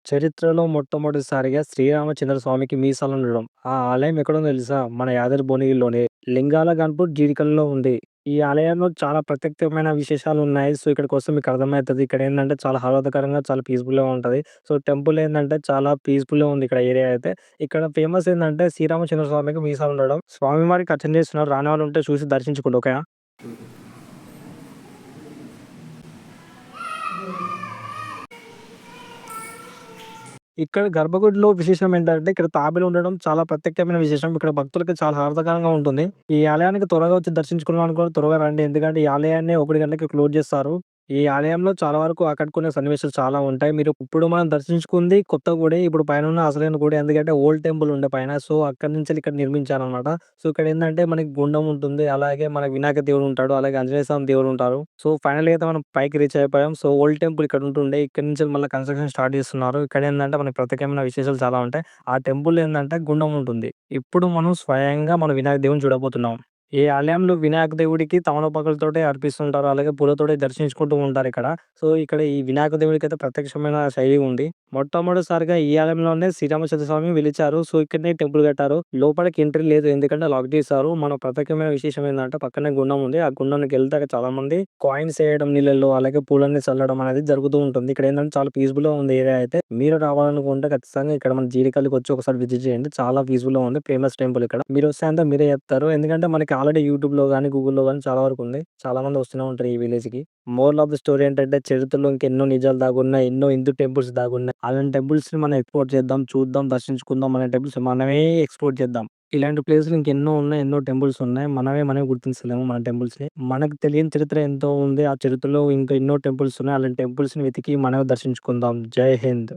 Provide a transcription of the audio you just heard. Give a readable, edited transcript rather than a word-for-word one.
చరిత్రలో మొట్టమొదటిసారిగా శ్రీరామచంద్ర స్వామికి మీసాలుండడం. ఆ ఆలయం ఎక్కడుందో తెలుసా? మన యాదాద్రి భువనగిరిలోనే. లింగాల గన్పూర్ జీడికల్లో ఉంది. ఈ ఆలయంలో చాలా ప్రత్యేకమైన విశేషాలున్నాయి. సో, ఇక్కడికొస్తే మీకు అర్థమైతది. ఇక్కడేందంటే చాలా ఆహ్లాదకరంగా, చాలా పీస్‌ఫుల్‌గా ఉంటది. సో, టెంపుల్ ఏందంటే చాలా పీస్‌ఫుల్‌గా ఉంది ఇక్కడ ఏరియా అయితే. ఇక్కడ ఫేమస్ ఏందంటే శ్రీరామచంద్ర స్వామికి మీసాలుండడం. స్వామివారికి అర్చన చేస్తున్నారు. రానివాళ్ళుంటే చూసి దర్శించుకోండి. ఓకేనా? ఇక్కడ గర్భగుడిలో విశేషం ఏంటంటే, ఇక్కడ తాబేలు ఉండడం చాలా ప్రత్యేకమైన విశేషం. ఇక్కడ భక్తులకి చాలా ఆహ్లాదకరంగా ఉంటుంది. ఈ ఆలయానికి త్వరగా వచ్చి దర్శించుకున్నాం అనుకో త్వరగా రండి. ఎందుకంటే ఈ ఆలయాన్ని 1 గంటకి క్లోజ్ చేస్తారు. ఈ ఆలయంలో చాలా వరకు ఆకట్టుకునే సన్నివేశాలు చాలా ఉంటాయి. మీరు ఇప్పుడు మనం దర్శించుకుంది కొత్త గుడి. ఇప్పుడు పైనున్న అసలైన గుడి. ఎందుకంటే ఓల్డ్ టెంపుల్ ఉండే పైన. సో, అక్కడి నుంచెల్లి ఇక్కడ నిర్మించారనమాట. సో, ఇక్కడేందంటే మనకి గుండం ఉంటుంది. అలాగే మన వినాయక దేవుడు ఉంటాడు. అలాగే ఆంజనేయ స్వామి దేవుడు ఉంటారు. సో, ఫైనల్‌గా అయితే మనం పైకి రీచ్ అయిపోయాం. సో, ఓల్డ్ టెంపుల్ ఇక్కడ ఉంటుండే. ఇక్కడి నుంచి మళ్ళీ కన్‌స్ట్రక్షన్ స్టార్ట్ చేస్తున్నారు. ఇక్కడేందంటే మనకి ప్రత్యేకమైన విశేషాలు చాలా ఉంటాయి. ఆ టెంపుల్ ఏందంటే గుండం ఉంటుంది. ఇప్పుడు మనం స్వయంగా మన వినాయక దేవుడిని చూడబోతున్నాం. ఈ ఆలయంలో వినాయక దేవుడికి తమలపాకులతోటి అర్పిస్తుంటారు. అలాగే పూలతోటి దర్శించుకుంటూ ఉంటారిక్కడ. సో, ఇక్కడ ఈ వినాయక దేవుడికైతే ప్రత్యక్షమైన శైలి ఉంది. మొట్టమొదటిసారిగా ఈ ఆలయంలోనే శ్రీరామచంద్ర స్వామి వెలిచారు. సో, ఇక్కడనే టెంపుల్ కట్టారు. లోపలికి ఎంట్రీ లేదు. ఎందుకంటే లాక్ చేశారు. మన ప్రత్యేకమైన విశేషం ఏందంటే పక్కనే గుండం ఉంది. ఆ గుండంలోకెళ్తే అక్కడ చాలా మంది కాయిన్స్ ఎయడం నీళ్ళల్లో, అలాగే పూలన్నీ చల్లడం అనేది జరుగుతూ ఉంటుంది. ఇక్కడేందంటే చాలా పీస్‌ఫుల్‌గా ఉంది ఏరియా అయితే. మీరు రావాలనుకుంటే ఖచ్చితంగా ఇక్కడ మన జీడికల్లికొచ్చి ఒకసారి విజిట్ చేయండి. చాలా పీస్‌ఫుల్‌గా ఉంది. ఫేమస్ టెంపుల్ ఇక్కడ. మీరొస్తే అంతా మీరే చెప్తారు. ఎందుకంటే మనకి ఆల్రెడీ యూట్యూబ్‌లో గాని, గూగుల్‌లో గాని చాలా వరకు ఉంది. చాలా మంది వస్తూనే ఉంటారు ఈ విలేజ్‌కి. మోరల్ ఆఫ్ ద స్టోరీ ఏంటంటే చరిత్రలో ఇంకెన్నో నిజాలు దాగున్నాయి. ఎన్నో హిందూ టెంపుల్స్ దాగున్నాయి. అలాంటి టెంపుల్స్‌ని మనం ఎక్స్‌ప్లోర్ చేద్దాం, చూద్దాం, దర్శించుకుందాం. అనే టెంపుల్స్ మనమే ఎక్స్‌ప్లోర్ చేద్దాం. ఇలాంటి ప్లేస్‌లు ఇంకెన్నో ఉన్నాయి. ఎన్నో టెంపుల్స్ ఉన్నాయి. మనమే గుర్తించలేము మన టెంపుల్స్‌ని. మనకు తెలియని చరిత్ర ఎంతో ఉంది. ఆ చరిత్రలో ఇంకా ఎన్నో టెంపుల్స్ ఉన్నాయి. అలాంటి టెంపుల్స్‌ని వెతికి మనమే దర్శించుకుందాం. జై హింద్.